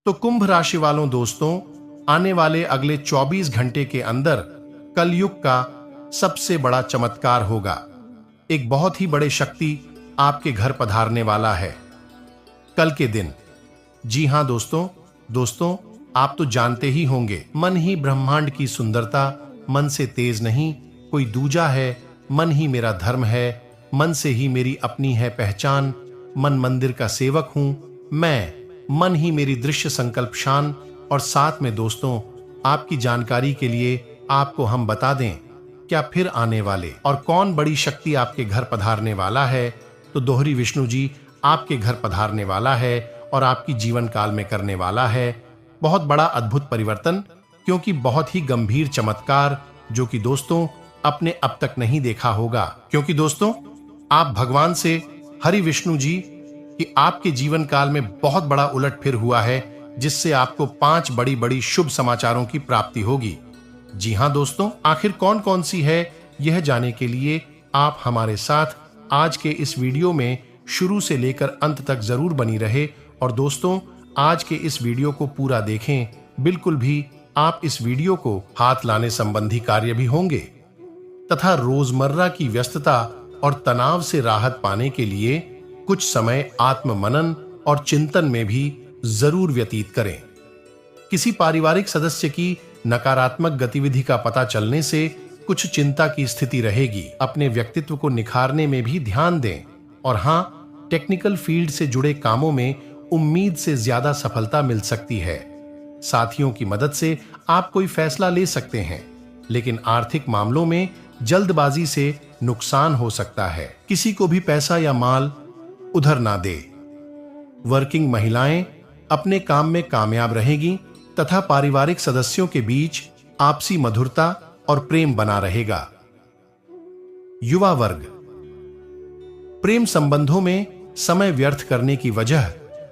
तो कुंभ राशि वालों दोस्तों, आने वाले अगले 24 घंटे के अंदर कलयुग का सबसे बड़ा चमत्कार होगा। एक बहुत ही बड़े शक्ति आपके घर पधारने वाला है कल के दिन। जी हां दोस्तों, आप तो जानते ही होंगे, मन ही ब्रह्मांड की सुंदरता, मन से तेज नहीं कोई दूजा है, मन ही मेरा धर्म है, मन से ही मेरी अपनी है पहचान, मन मंदिर का सेवक हूं मैं, मन ही मेरी दृश्य संकल्प शान। और साथ में दोस्तों, आपकी जानकारी के लिए आपको हम बता दें क्या फिर आने वाले और कौन बड़ी शक्ति आपके घर पधारने वाला है। तो दोहरी विष्णु जी आपके घर पधारने वाला है और आपकी जीवन काल में करने वाला है बहुत बड़ा अद्भुत परिवर्तन, क्योंकि बहुत ही गंभीर चमत्कार जो कि दोस्तों आपने अब तक नहीं देखा होगा। क्योंकि दोस्तों, आप भगवान से हरि विष्णु जी कि आपके जीवन काल में बहुत बड़ा उलटफेर हुआ है, जिससे आपको 5 बड़ी बड़ी शुभ समाचारों की प्राप्ति होगी। जी हां दोस्तों, आखिर कौन कौन सी है यह जानने के लिए आप हमारे साथ आज के इस वीडियो में शुरू से लेकर अंत तक जरूर बनी रहे। और दोस्तों, आज के इस वीडियो को पूरा देखें, बिल्कुल भी आप इस वीडियो को हाथ लाने संबंधी कार्य भी होंगे तथा रोजमर्रा की व्यस्तता और तनाव से राहत पाने के लिए कुछ समय आत्म मनन और चिंतन में भी जरूर व्यतीत करें। किसी पारिवारिक सदस्य की नकारात्मक गतिविधि का पता चलने से कुछ चिंता की स्थिति रहेगी। अपने व्यक्तित्व को निखारने में भी ध्यान दें। और हां, टेक्निकल फील्ड से जुड़े कामों में उम्मीद से ज्यादा सफलता मिल सकती है। साथियों की मदद से आप कोई फैसला ले सकते हैं, लेकिन आर्थिक मामलों में जल्दबाजी से नुकसान हो सकता है। किसी को भी पैसा या माल उधर ना दे। वर्किंग महिलाएं अपने काम में कामयाब रहेगी तथा पारिवारिक सदस्यों के बीच आपसी मधुरता और प्रेम बना रहेगा। युवा वर्ग, प्रेम संबंधों में समय व्यर्थ करने की वजह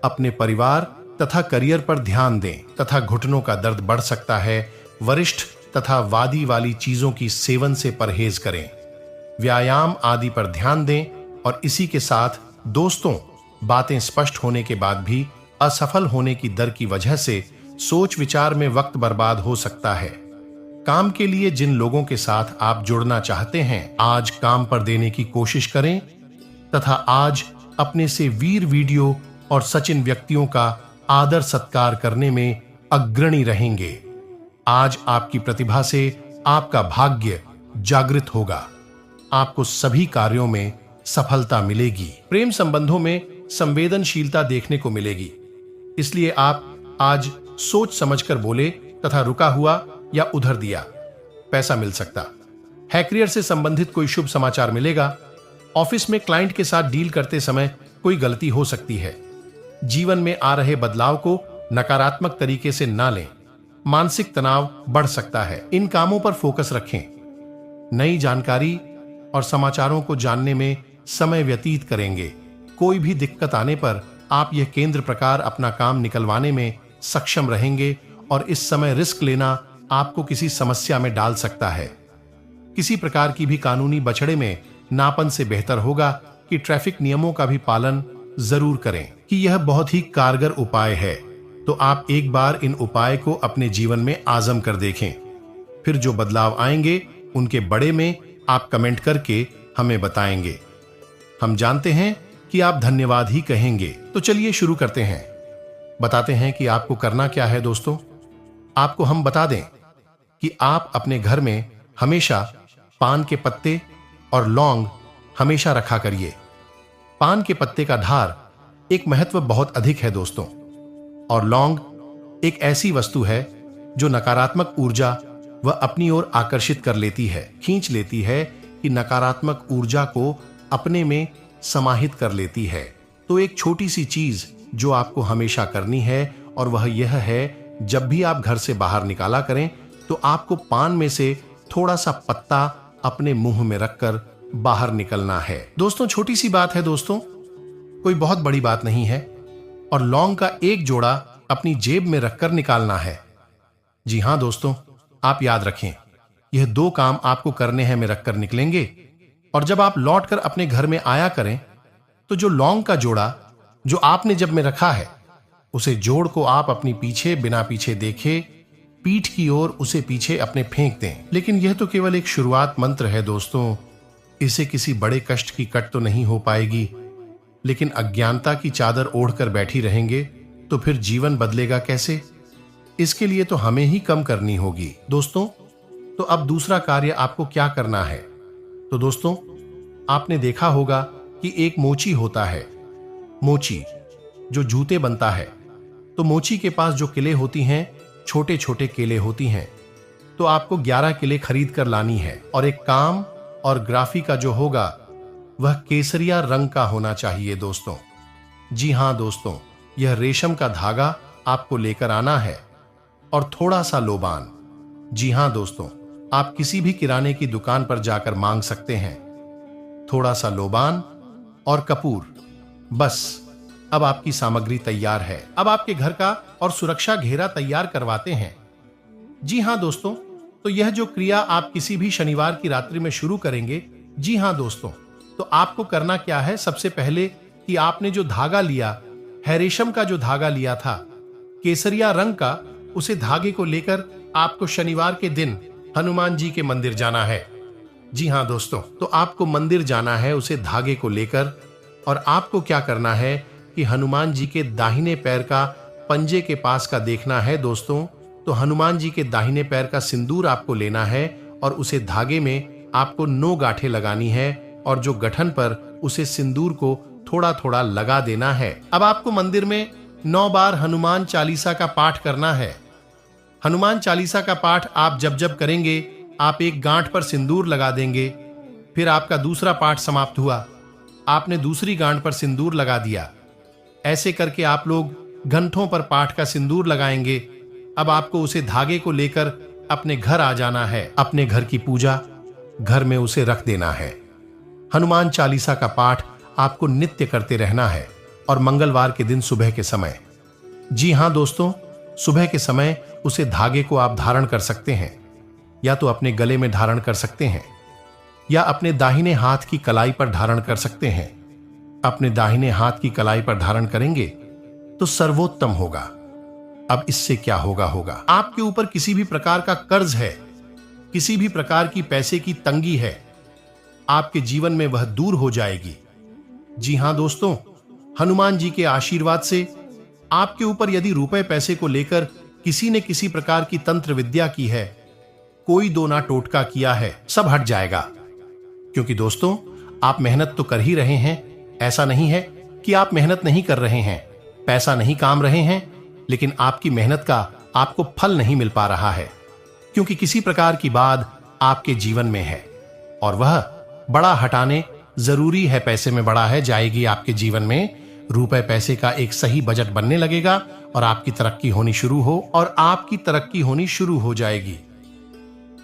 अपने परिवार तथा करियर पर ध्यान दें तथा घुटनों का दर्द बढ़ सकता है। वरिष्ठ तथा वादी वाली चीजों की सेवन से परहेज करें। व्यायाम आदि पर ध्यान दें। और इसी के साथ दोस्तों, बातें स्पष्ट होने के बाद भी असफल होने की डर की वजह से सोच विचार में वक्त बर्बाद हो सकता है। काम के लिए जिन लोगों के साथ आप जुड़ना चाहते हैं, आज काम पर देने की कोशिश करें तथा आज अपने से वीर वीडियो और सचिन व्यक्तियों का आदर सत्कार करने में अग्रणी रहेंगे। आज आपकी प्रतिभा से आपका भाग्य जागृत होगा। आपको सभी कार्यों में सफलता मिलेगी। प्रेम संबंधों में संवेदनशीलता देखने को मिलेगी, इसलिए आप आज सोच समझकर बोले तथा रुका हुआ या उधर दिया पैसा मिल सकता है। करियर से संबंधित कोई शुभ समाचार मिलेगा। ऑफिस में क्लाइंट के साथ डील करते समय कोई गलती हो सकती है। जीवन में आ रहे बदलाव को नकारात्मक तरीके से ना लें। मानसिक तनाव बढ़ सकता है। इन कामों पर फोकस रखें। नई जानकारी और समाचारों को जानने में समय व्यतीत करेंगे। कोई भी दिक्कत आने पर आप यह केंद्र प्रकार अपना काम निकलवाने में सक्षम रहेंगे और इस समय रिस्क लेना आपको किसी समस्या में डाल सकता है। किसी प्रकार की भी कानूनी बछड़े में नापन से बेहतर होगा कि ट्रैफिक नियमों का भी पालन जरूर करें कि यह बहुत ही कारगर उपाय है। तो आप एक बार इन उपाय को अपने जीवन में आजम कर देखें। फिर जो बदलाव आएंगे उनके बड़े में आप कमेंट करके हमें बताएंगे। हम जानते हैं कि आप धन्यवाद ही कहेंगे। तो चलिए शुरू करते हैं। बताते हैं कि आपको करना क्या है दोस्तों। आपको हम बता दें कि आप अपने घर में हमेशा पान के पत्ते और लौंग हमेशा रखा करिए। पान के पत्ते का धार एक महत्व बहुत अधिक है दोस्तों, और लौंग एक ऐसी वस्तु है जो नकारात्मक ऊर्जा वह अपनी ओर आकर्षित कर लेती है, खींच लेती है कि नकारात्मक ऊर्जा को अपने में समाहित कर लेती है। तो एक छोटी सी चीज जो आपको हमेशा करनी है और वह यह है, जब भी आप घर से बाहर निकाला करें तो आपको पान में से थोड़ा सा पत्ता अपने मुंह में रखकर बाहर निकलना है। दोस्तों छोटी सी बात है दोस्तों, कोई बहुत बड़ी बात नहीं है। और लौंग का एक जोड़ा अपनी जेब में रखकर निकालना है। जी हां दोस्तों, आप याद रखें, यह 2 काम आपको करने हैं में रखकर निकलेंगे। और जब आप लौटकर अपने घर में आया करें तो जो लौंग का जोड़ा जो आपने जब में रखा है उसे जोड़ को आप अपनी पीछे बिना पीछे देखे पीठ की ओर उसे पीछे अपने फेंक दें। लेकिन यह तो केवल एक शुरुआत मंत्र है दोस्तों, इसे किसी बड़े कष्ट की कट तो नहीं हो पाएगी। लेकिन अज्ञानता की चादर ओढ़कर बैठी रहेंगे तो फिर जीवन बदलेगा कैसे? इसके लिए तो हमें ही कम करनी होगी दोस्तों। तो अब दूसरा कार्य आपको क्या करना है? तो दोस्तों, आपने देखा होगा कि एक मोची होता है, मोची जो जूते बनता है। तो मोची के पास जो किले होती हैं, छोटे छोटे केले होती हैं। तो आपको 11 किले खरीद कर लानी है और एक काम और ग्राफी का जो होगा वह केसरिया रंग का होना चाहिए दोस्तों। जी हां दोस्तों, यह रेशम का धागा आपको लेकर आना है और थोड़ा सा लोबान। जी हां दोस्तों, आप किसी भी किराने की दुकान पर जाकर मांग सकते हैं। थोड़ा सा लोबान और कपूर, बस अब आपकी सामग्री तैयार है। अब आपके घर का और सुरक्षा घेरा तैयार करवाते हैं। जी हां दोस्तों, तो यह जो क्रिया आप किसी भी शनिवार की रात्रि में शुरू करेंगे। जी हां दोस्तों, तो आपको करना क्या है? सबसे पहले कि आपने जो धागा लिया है, रेशम का जो धागा लिया था केसरिया रंग का, उसे धागे को लेकर आपको शनिवार के दिन हनुमान जी के मंदिर जाना है। जी हां दोस्तों, तो आपको मंदिर जाना है उसे धागे को लेकर, और आपको क्या करना है कि हनुमान जी के दाहिने पैर का पंजे के पास का देखना है दोस्तों। तो हनुमान जी के दाहिने पैर का सिंदूर आपको लेना है और उसे धागे में आपको 9 गांठें लगानी है और जो गठन पर उसे सिंदूर को थोड़ा थोड़ा लगा देना है। अब आपको मंदिर में 9 बार हनुमान चालीसा का पाठ करना है। हनुमान चालीसा का पाठ आप जब जब करेंगे, आप एक गांठ पर सिंदूर लगा देंगे। फिर आपका दूसरा पाठ समाप्त हुआ, आपने दूसरी गांठ पर सिंदूर लगा दिया। ऐसे करके आप लोग घंटों पर पाठ का सिंदूर लगाएंगे। अब आपको उसे धागे को लेकर अपने घर आ जाना है। अपने घर की पूजा घर में उसे रख देना है। हनुमान चालीसा का पाठ आपको नित्य करते रहना है और मंगलवार के दिन सुबह के समय, जी हां दोस्तों, सुबह के समय उसे धागे को आप धारण कर सकते हैं, या तो अपने गले में धारण कर सकते हैं या अपने दाहिने हाथ की कलाई पर धारण कर सकते हैं। अपने दाहिने हाथ की कलाई पर धारण करेंगे तो सर्वोत्तम होगा। अब इससे क्या होगा, आपके ऊपर किसी भी प्रकार का कर्ज है, किसी भी प्रकार की पैसे की तंगी है, आपके जीवन में वह दूर हो जाएगी। जी हां दोस्तों, हनुमान जी के आशीर्वाद से आपके ऊपर यदि रुपए पैसे को लेकर किसी ने किसी प्रकार की तंत्र विद्या की है, कोई दो ना टोटका किया है, सब हट जाएगा। क्योंकि दोस्तों, आप मेहनत तो कर ही रहे हैं, ऐसा नहीं है कि आप मेहनत नहीं कर रहे हैं, पैसा नहीं काम रहे हैं, लेकिन आपकी मेहनत का आपको फल नहीं मिल पा रहा है। क्योंकि किसी प्रकार की बात आपके जीवन में है और वह बड़ा हटाने जरूरी है, पैसे में बड़ा है, जाएगी आपके जीवन में। रुपए पैसे का एक सही बजट बनने लगेगा और आपकी तरक्की होनी शुरू हो जाएगी।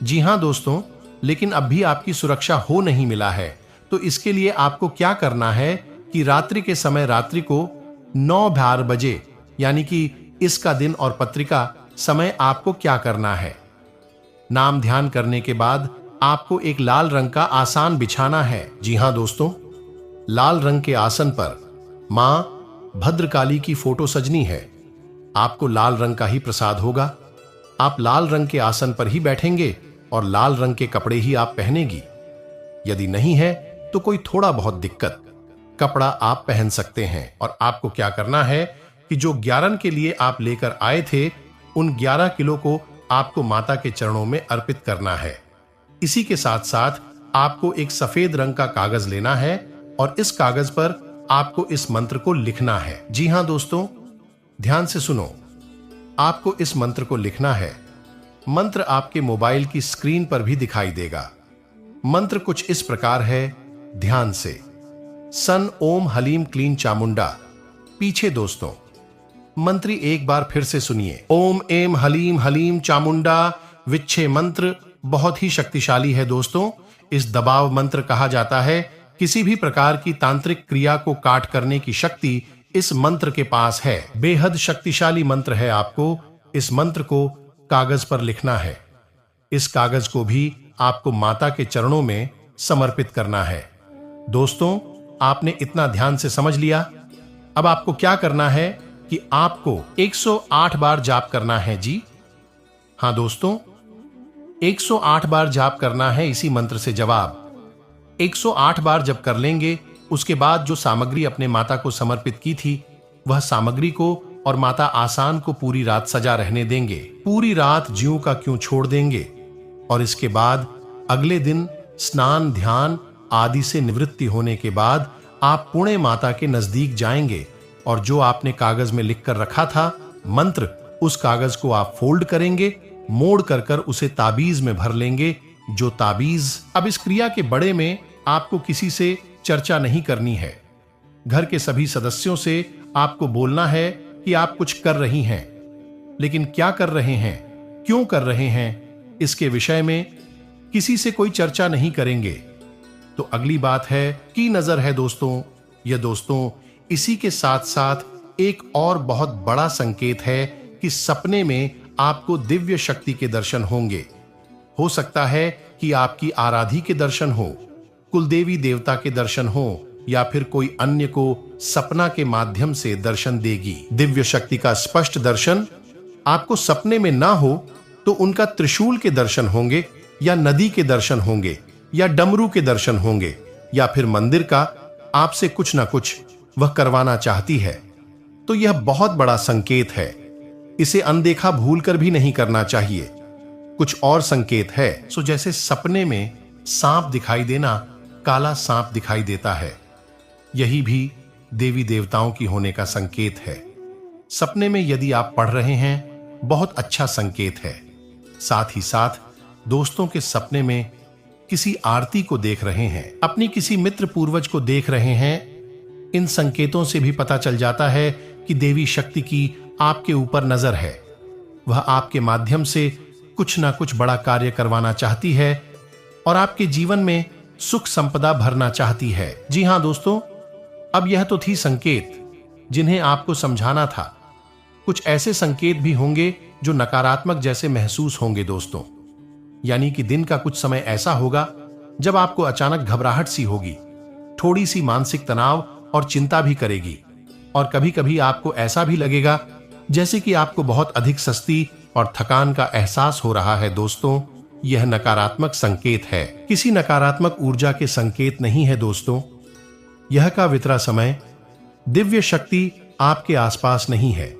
जी हां दोस्तों, लेकिन अब भी आपकी सुरक्षा हो नहीं मिला है। तो इसके लिए आपको क्या करना है कि रात्रि के समय, रात्रि को 9-12 बजे, यानी कि इसका दिन और पत्रिका समय आपको क्या करना है? नाम ध्यान करने के बाद आपको एक लाल रंग का आसन बिछाना है। जी हां दोस्तों, लाल रंग के आसन पर मां भद्रकाली की फोटो सजनी है। आपको लाल रंग का ही प्रसाद होगा। आप लाल रंग के आसन पर ही बैठेंगे और लाल रंग के कपड़े ही आप पहनेगी। यदि नहीं है तो कोई थोड़ा बहुत दिक्कत, कपड़ा आप पहन सकते हैं। और आपको क्या करना है कि जो 11 के लिए आप लेकर आए थे, उन 11 किलो को आपको माता के चरणों में अर्पित करना है। इसी के साथ साथ आपको एक सफेद रंग का कागज लेना है और इस कागज पर आपको इस मंत्र को लिखना है। जी हां दोस्तों, ध्यान से सुनो, आपको इस मंत्र को लिखना है। मंत्र आपके मोबाइल की स्क्रीन पर भी दिखाई देगा। मंत्र कुछ इस प्रकार है, ध्यान से। सन ओम हलीम क्लीन चामुंडा। पीछे दोस्तों मंत्री एक बार फिर से सुनिए। ओम एम हलीम हलीम चामुंडा विच्छे मंत्र बहुत ही शक्तिशाली है दोस्तों। इस दबाव मंत्र कहा जाता है। किसी भी प्रकार की तांत्रिक क्रिया को काट करने की शक्ति इस मंत्र के पास है। बेहद शक्तिशाली मंत्र है। आपको इस मंत्र को कागज पर लिखना है। इस कागज को भी आपको माता के चरणों में समर्पित करना है। दोस्तों, आपने इतना ध्यान से समझ लिया। अब आपको क्या करना है कि कि आपको 108 बार जाप करना है जी। हां दोस्तों, 108 बार जाप करना है इसी मंत्र से। जवाब 108 बार जब कर लेंगे, उसके बाद जो सामग्री अपने माता को समर्पित की थी, वह सामग्री को और माता आसान को पूरी रात सजा रहने देंगे। पूरी रात ज्यों का क्यों छोड़ देंगे और इसके बाद अगले दिन स्नान ध्यान आदि से निवृत्ति होने के बाद आप पुणे माता के नजदीक जाएंगे और जो आपने कागज में लिखकर रखा था मंत्र, उस कागज को आप फोल्ड करेंगे, मोड़ कर उसे ताबीज में भर लेंगे। जो ताबीज, अब इस क्रिया के बड़े में आपको किसी से चर्चा नहीं करनी है। घर के सभी सदस्यों से आपको बोलना है कि आप कुछ कर रही हैं, लेकिन क्या कर रहे हैं, क्यों कर रहे हैं, इसके विषय में किसी से कोई चर्चा नहीं करेंगे। तो अगली बात है की नजर है दोस्तों। यह दोस्तों इसी के साथ साथ एक और बहुत बड़ा संकेत है कि सपने में आपको दिव्य शक्ति के दर्शन होंगे। हो सकता है कि आपकी आराधी के दर्शन हो, कुलदेवी देवता के दर्शन हो, या फिर कोई अन्य को सपना के माध्यम से दर्शन देगी। दिव्य शक्ति का स्पष्ट दर्शन आपको सपने में ना हो तो उनका त्रिशूल के दर्शन होंगे, या नदी के दर्शन होंगे, या डमरू के दर्शन होंगे, या फिर मंदिर का आपसे कुछ ना कुछ वह करवाना चाहती है। तो यह बहुत बड़ा संकेत है, इसे अनदेखा भूलकर भी नहीं करना चाहिए। कुछ और संकेत है, सो जैसे सपने में सांप दिखाई देना, काला सांप दिखाई देता है, यही भी देवी देवताओं की होने का संकेत है। सपने में यदि आप पढ़ रहे हैं, बहुत अच्छा संकेत है। साथ ही साथ दोस्तों के सपने में किसी आरती को देख रहे हैं, अपनी किसी मित्र पूर्वज को देख रहे हैं, इन संकेतों से भी पता चल जाता है कि देवी शक्ति की आपके ऊपर नजर है। वह आपके माध्यम से कुछ ना कुछ बड़ा कार्य करवाना चाहती है और आपके जीवन में सुख संपदा भरना चाहती है। जी हां दोस्तों, अब यह तो थी संकेत जिन्हें आपको समझाना था। कुछ ऐसे संकेत भी होंगे जो नकारात्मक जैसे महसूस होंगे दोस्तों। यानी कि दिन का कुछ समय ऐसा होगा जब आपको अचानक घबराहट सी होगी, थोड़ी सी मानसिक तनाव और चिंता भी करेगी, और कभी कभी आपको ऐसा भी लगेगा जैसे कि आपको बहुत अधिक सुस्ती और थकान का एहसास हो रहा है। दोस्तों, यह नकारात्मक संकेत है, किसी नकारात्मक ऊर्जा के संकेत नहीं है दोस्तों। यह का वितरा समय दिव्य शक्ति आपके आसपास नहीं है,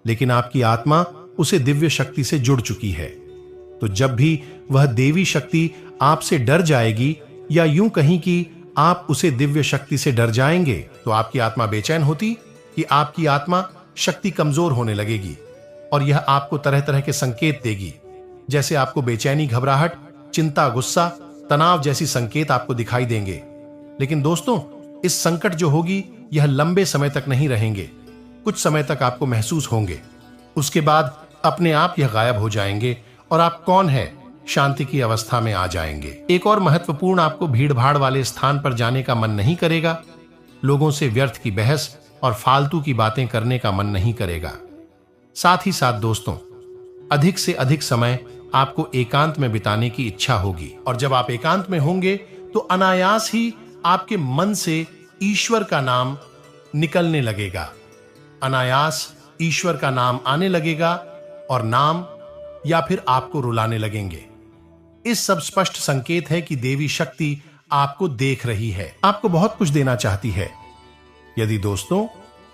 लेकिन आपकी आत्मा उसे दिव्य शक्ति से जुड़ चुकी है। तो जब भी वह देवी शक्ति आपसे डर जाएगी, या यूं कहीं कि आप उसे दिव्य शक्ति से डर जाएंगे, तो आपकी आत्मा बेचैन होती कि आपकी आत्मा शक्ति कमजोर होने लगेगी, और यह आपको तरह तरह के संकेत देगी, जैसे आपको बेचैनी, घबराहट, चिंता, गुस्सा, तनाव जैसी संकेत आपको दिखाई देंगे। लेकिन दोस्तों, इस संकट जो होगी यह लंबे समय तक नहीं रहेंगे, कुछ समय तक आपको महसूस होंगे, उसके बाद अपने आप यह गायब हो जाएंगे और आप कौन है शांति की अवस्था में आ जाएंगे। एक और महत्वपूर्ण, आपको भीड़ भाड़ वाले स्थान पर जाने का मन नहीं करेगा, लोगों से व्यर्थ की बहस और फालतू की बातें करने का मन नहीं करेगा। साथ ही साथ दोस्तों, अधिक से अधिक समय आपको एकांत में बिताने की इच्छा होगी, और जब आप एकांत में होंगे तो अनायास ही आपके मन से ईश्वर का नाम निकलने लगेगा, अनायास ईश्वर का नाम आने लगेगा, और नाम या फिर आपको रुलाने लगेंगे। इस सब स्पष्ट संकेत है कि देवी शक्ति आपको देख रही है, आपको बहुत कुछ देना चाहती है। यदि दोस्तों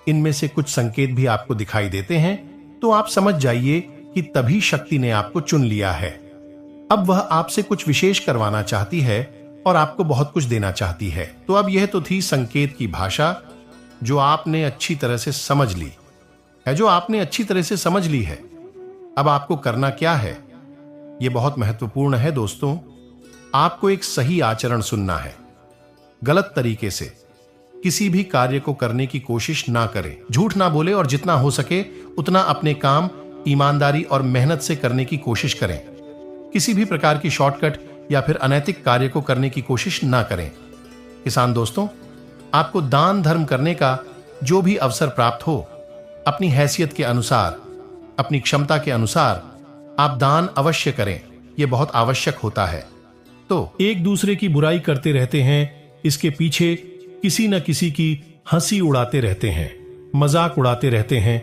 इनमें से कुछ संकेत भी आपको दिखाई देते हैं, तो आप समझ जाइए कि तभी शक्ति ने आपको चुन लिया है। अब वह आपसे कुछ विशेष करवाना चाहती है और आपको बहुत कुछ देना चाहती है। तो अब यह तो थी संकेत की भाषा जो आपने अच्छी तरह से समझ ली है, अब आपको करना क्या है, यह बहुत महत्वपूर्ण है दोस्तों। आपको एक सही आचरण सुनना है, गलत तरीके से किसी भी कार्य को करने की कोशिश ना करें, झूठ ना बोले, और जितना हो सके उतना अपने काम ईमानदारी और मेहनत से करने की कोशिश करें। किसी भी प्रकार की शॉर्टकट या फिर अनैतिक कार्य को करने की कोशिश ना करें। किसान दोस्तों, आपको दान धर्म करने का जो भी अवसर प्राप्त हो, अपनी हैसियत के अनुसार, अपनी क्षमता के अनुसार आप दान अवश्य करें, यह बहुत आवश्यक होता है। तो एक दूसरे की बुराई करते रहते हैं, इसके पीछे किसी न किसी की हंसी उड़ाते रहते हैं, मजाक उड़ाते रहते हैं,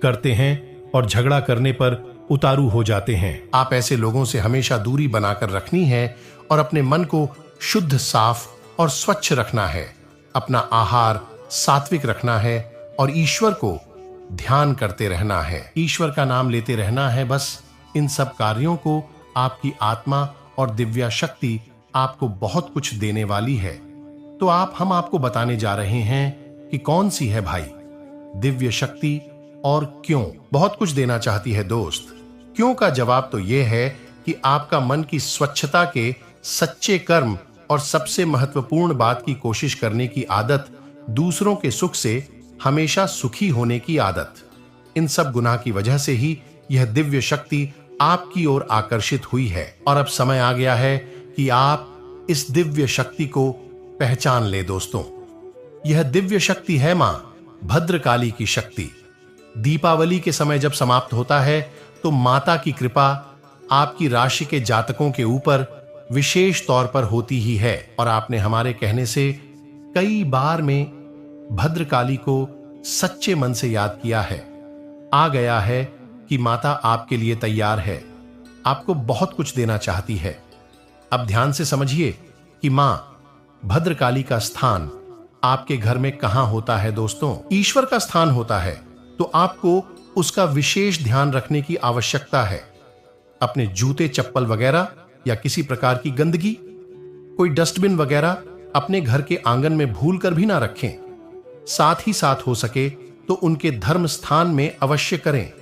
करते हैं और झगड़ा करने पर उतारू हो जाते हैं। आप ऐसे लोगों से हमेशा दूरी बनाकर रखनी है और अपने मन को शुद्ध, साफ और स्वच्छ रखना है। अपना आहार सात्विक रखना है और ईश्वर को ध्यान करते रहना है, ईश्वर का नाम लेते रहना है। बस इन सब कार्यों को आपकी आत्मा और दिव्या शक्ति आपको बहुत कुछ देने वाली है। तो हम आपको बताने जा रहे हैं कि कौन सी है भाई दिव्य शक्ति और क्यों। बहुत कुछ देना चाहती है दोस्त। क्यों का जवाब तो यह है कि आपका मन की स्वच्छता के सच्चे कर्म और सबसे महत्वपूर्ण बात की कोशिश करने की आदत, दूसरों के सुख से हमेशा सुखी होने की आदत, इन सब गुनाह की वजह से ही यह दिव्य शक्ति आपकी ओर आकर्षित हुई है। और अब समय आ गया है कि आप इस दिव्य शक्ति को पहचान ले दोस्तों। यह दिव्य शक्ति है मां भद्रकाली की शक्ति। दीपावली के समय जब समाप्त होता है तो माता की कृपा आपकी राशि के जातकों के ऊपर विशेष तौर पर होती ही है। और आपने हमारे कहने से कई बार में भद्रकाली को सच्चे मन से याद किया है। आ गया है कि माता आपके लिए तैयार है, आपको बहुत कुछ देना चाहती है। अब ध्यान से समझिए कि मां भद्रकाली का स्थान आपके घर में कहां होता है दोस्तों। ईश्वर का स्थान होता है, तो आपको उसका विशेष ध्यान रखने की आवश्यकता है। अपने जूते, चप्पल वगैरह या किसी प्रकार की गंदगी, कोई डस्टबिन वगैरह अपने घर के आंगन में भूल कर भी ना रखें। साथ ही साथ हो सके तो उनके धर्म स्थान में अवश्य करें।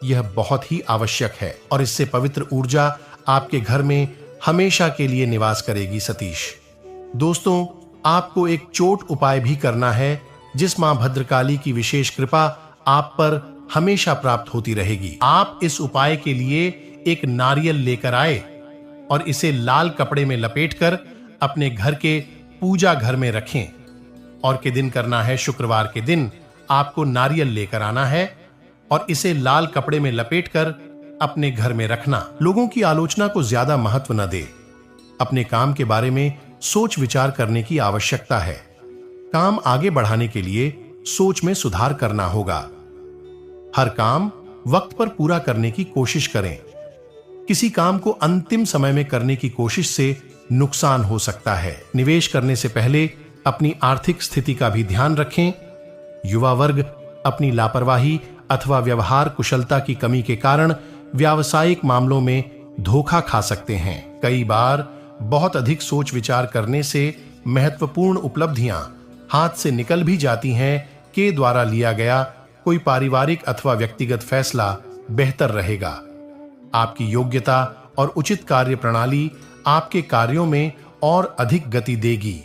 यह बहुत ही आवश्यक है और इससे पवित्र ऊर्जा आपके घर में हमेशा के लिए निवास करेगी सतीश। दोस्तों, आपको एक चोट उपाय भी करना है, जिस मां भद्रकाली की विशेष कृपा आप पर हमेशा प्राप्त होती रहेगी। आप इस उपाय के लिए एक नारियल लेकर आए और इसे लाल कपड़े में लपेटकर अपने घर के पूजा घर में रखें। और के दिन करना है, शुक्रवार के दिन आपको नारियल लेकर आना है और इसे लाल कपड़े में लपेटकर अपने घर में रखना। लोगों की आलोचना को ज्यादा महत्व न दे। अपने काम के बारे में सोच विचार करने की आवश्यकता है। काम आगे बढ़ाने के लिए सोच में सुधार करना होगा। हर काम वक्त पर पूरा करने की कोशिश करें। किसी काम को अंतिम समय में करने की कोशिश से नुकसान हो सकता है। निवेश करने से पहले अपनी आर्थिक स्थिति का भी ध्यान रखें। युवा वर्ग अपनी लापरवाही अथवा व्यवहार कुशलता की कमी के कारण व्यावसायिक मामलों में धोखा खा सकते हैं। कई बार बहुत अधिक सोच विचार करने से महत्वपूर्ण उपलब्धियां हाथ से निकल भी जाती हैं के द्वारा लिया गया कोई पारिवारिक अथवा व्यक्तिगत फैसला बेहतर रहेगा। आपकी योग्यता और उचित कार्य प्रणाली आपके कार्यों में और अधिक गति देगी।